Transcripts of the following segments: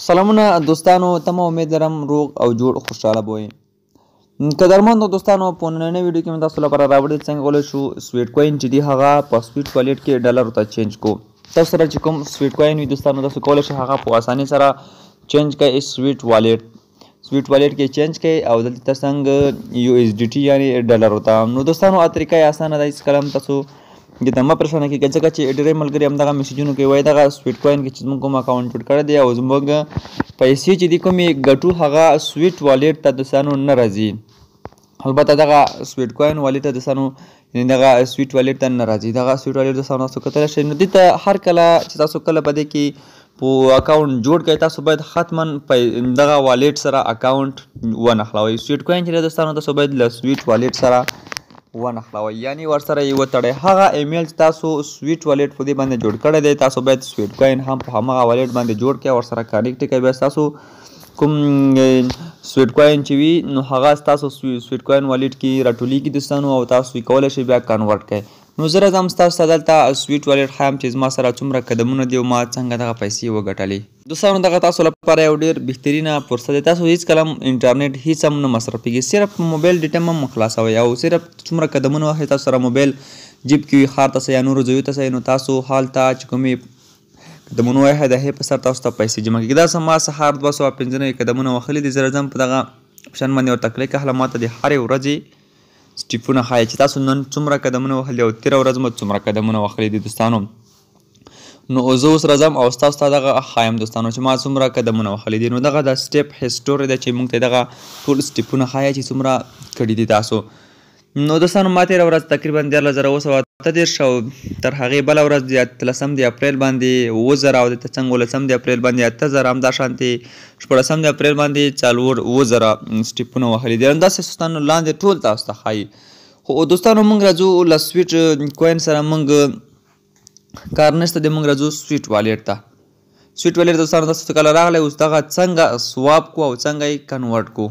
سلامونه دوستانو، تمه امید لرم روغ او جوړ خوشحاله به وئ. قدرمنو دوستانو، په نننۍ ویډیو کې مې تاسو لپاره راوړی څنګه کولی شو سویټ کوین چې دی هغه په سویټ والټ کې ډالرو ته چینج کو. تاسو سره چې کوم سویټ کوین وي دوستانو، تاسو کولی شئ هغه په اسانۍ سره چینج کړئ سویټ والټ کې چینج کړئ او دلته څنګه یو ایس ډي ټي یعنې ډالرو ته. نو دوستانو طریقه یې اسانه ده، هېڅ کله هم تاسو د مه پریشانه کېږئ، ځکه چې ډېری ملګري همدغه میسیجونه کوي وایي دغه سویټ کوین کې چې زموږ کوم اکاونټ جوړ کړی دی او زموږ پیسې چې دي کومې ګټو هغه سویټ والټ ته دوستانو نه راځي. البته دغه سویټ کوین والټ ته دوستانو یعنې دغه سویټ والټ ته نه راځي. دغه سویټ والټ دوستانو تاسو کتلی شئ. نو دې ته هر کله چې تاسو کله په دې کې په اکاونټ جوړ کړئ، تاسو باید حتما دغه والټ سره اکاونټ ونښلوئ. سویټ کوین چې دی دوستانو تاسو باید له سویټ والټ سره ونښلوئ، یعنې ورسره یې وتړئ. هغه ایمیل چې تاسو سویټ والټ په دې باندې جوړ کړی دی، تاسو باید سویټ کوین هم په همغه والټ باندې جوړ کړئ، ورسره کنیکټ کړئ. بیا ستاسو کوم سویټ کوین چې وي نو هغه ستاسو سویټ کوین والټ کې راټولیږي دوستانو او تاسو یې کولی شئ بیا کنورټ کړئ. نو زه راځم ستاسو ته دلته سویټ والټ ښایم چې زما سره څومره قدمونه دي او ما څنګه دغه پیسې وګټلې. دوستانو دغه تاسو لپاره یو ډېر بهترینه فرصت دی. تاسو هېڅکله هم انټرنیټ هېڅ هم نه مصرفېږي، صرف موبایل ډیټا هم مه خلاصوئ او صرف څومره قدمونه وهئ تاسو سره موبایل جیب کې وي، ښار ته سئ یا نورو ځایونو ته سئ، نو تاسو هلته چې کومې قدمونه وهئ د هغې په سر تاسو ته پیسې جمع کېږي. داسې ما سهار 295 قدمونه وهلي دي. زه راځم په دغه اپشن باندې ورته کلیک اخلم، ماته د هرې ورځې سټیپونه ښایي چې تاسو نن څومره قدمونه وهلي او تېره ورځ مو څومره قدمونه وهلي دي دوستانو. نو زه اوس راځم او ستاسو ته دغه ښایم دوستانو چې ما څومره قدمونه وهلي دي. نو دغه د سټیپ هسټوري ده چې موږ ته دغه ټول سټیپونه ښایي چې څومره کړي دي تاسو. نو دوستانو ما تېره ورځ تقریبا 14938 او تر هغې بله ورځ د 13 د اپریل باندې 7000 او د 19 د اپریل باندې 8000 همدا شانتې 14 د اپریل باندې 4000 سټیپونه وهلي دي. همداسې دوستانو لاندې ټول تاسو ته ښایي. خو دوستانو موږ راځو له سویټ کوین سره موږ کار نشته دی، موږ راځو سویټ والټ ته. سویټ والټ دوستانو تاسو ته کله راغلی اوس دغه څنګه سواب کو او څنګه یې کنورټ کو.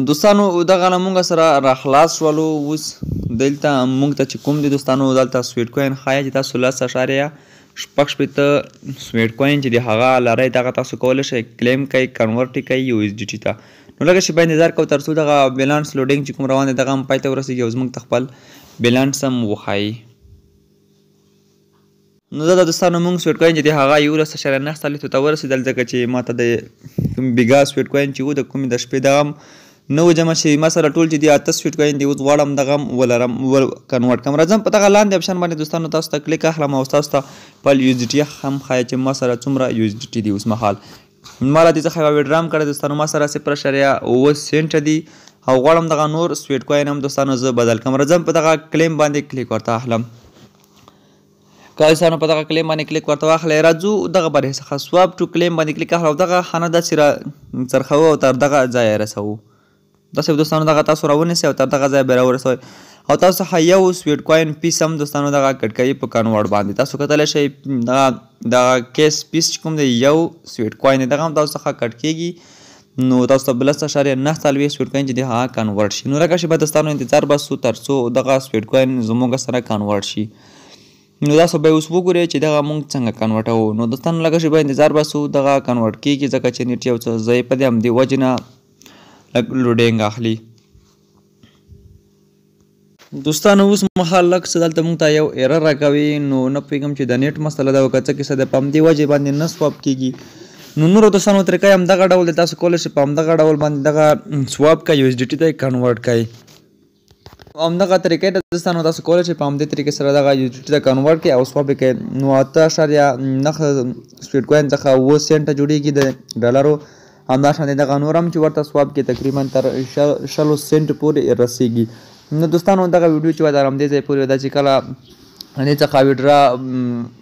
دوستانو دغه له مونږ سره راخلاص شولو. اوس دلته مونږ ته چې کوم دی دوستانو دلته سویټ کوین ښایي چې تاسو 10.6 سویټ کوین چې دی هغه لرئ، دغه تاسو کولی شئ کلیم کړئ، کنورټ یې کړئ یو ایس ډي ټي ته. نو لږه شیبه انتظار کوو تر څو دغه بیلانس لوډینګ چې کوم روان دی دغه هم پای ته ورسېږي او زموږ ته خپل بیلانس هم وښایي. نو دا دوستانو موږ سویټ کوین چې دی هغه 11.9 ته ورسېدل، ځکه چې ما ته د بیګا سویټ کوین چې و د کومې د شپې دغه هم نه و جمع شوي. ما سره ټول چې دي 8 سویټ کوین دي، اوس غواړم دغه هم ولرم کنورټ کړم. راځم په دغه لاندې اپشن باندې دوستانو تاسو ته کلیک اخلم او تاسو ته خپل یو ایس ډي ټي هم ښایي چې ما سره څومره یو ایس ډي ټي دي اوس مهال. ما له دې څخه یوه ویډرام کړی دوستانو، ما سره 0.9 سنټه دي او غواړم دغه نور سویټ کوین هم دوستانو زه بدل کړم. راځم په دغه کلیم باندې کلیک ورته اخلم. که دوستانو په دغه کلیم باندې کلیک ورته واخلی، راځو دغه برې څخه سواب ټو کلیم باندې کلیک اخلو او دغه خانه داسې څرخوو او تر دغه ځایه رسوو. داسې دوستانو دغه تاسو راونیسئ او تر دغه ځایه بیا راورسوئ او تاسو څخه یو سویټ کوین پیس هم دوستانو دغه کټ کوي په کنورټ باندې. تاسو کتلی شئ دغه کیس پیس چې کوم دی یو سویټ کوین دی، دغه هم تاسو څخه کټ کېږي. نو تاسو ته 10.9 سویټ کوین چې دی هغه کنورټ شي. نو لږه شیبه دوستانو انتظار باسو تر څو دغه سویټ کوین زموږ سره کنورټ شي. نو تاسو به اوس وګورئ چې دغه موږ څنګه کنورټوو. نو دوستانو لږه شیبه انتظار باسو، دغه کنورټ کېږي ځکه چې نیټ یو څه ضعیف دی، همدې وجې نه لوډینګ اخلي. دوستانو اوس مهال لږ څه دلته موږ ته یو ایرر راکوي، نو نه پوهېږم چې د نیټ مسله ده او که څه کیسه ده، په همدې وجې باندې نه سواب کېږي. نو نورو دوستانو طریقه یې همدغه ډول دی، تاسو کولی شئ په همدغه ډول باندې دغه سواب کړئ، یو ایس ډي ټي ته یې کنورټ کړئ. همدغه طریقې ته دوستانو تاسو کولی شئ په همدې طریقې سره دغه یو ایس ډي ټي ته کنورټ کړئ او سواب یې کړئ. نو 8.9 سویټ کوین څخه 7 سنټه جوړېږي د ډالرو. همدا شانې دغه نور هم چې ورته سواب کې تقریبا تر 60 سنټ پورې رسېږي. نو دوستانو دغه ویډیو چې وه د همدې ځای پورې ده چې کله دې څخه ویډرا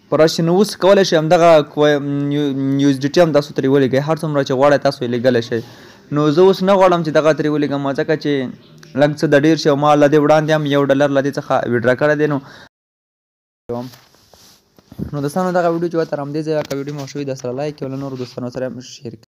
په راشي نو اوس کولی شئ همدغه یو ایس ډي ټي هم تاسو ترې ولیږئ، هر څومره چې غواړئ تاسو یې لیږلی شئ. نو زه اوس نه غواړم چې دغه ترې ولیږم ځکه چې لږ څه د ډېر شي او ما له دې وړاندې هم $1 له دې څخه ویډرا کړی دی. نو دوستانو دغه ویډیو چې وه تر همدې ځایه که ویډیو مو خوښ وي د سره لایک کړئ او له نورو دوستانو سره هم شیر کړئ.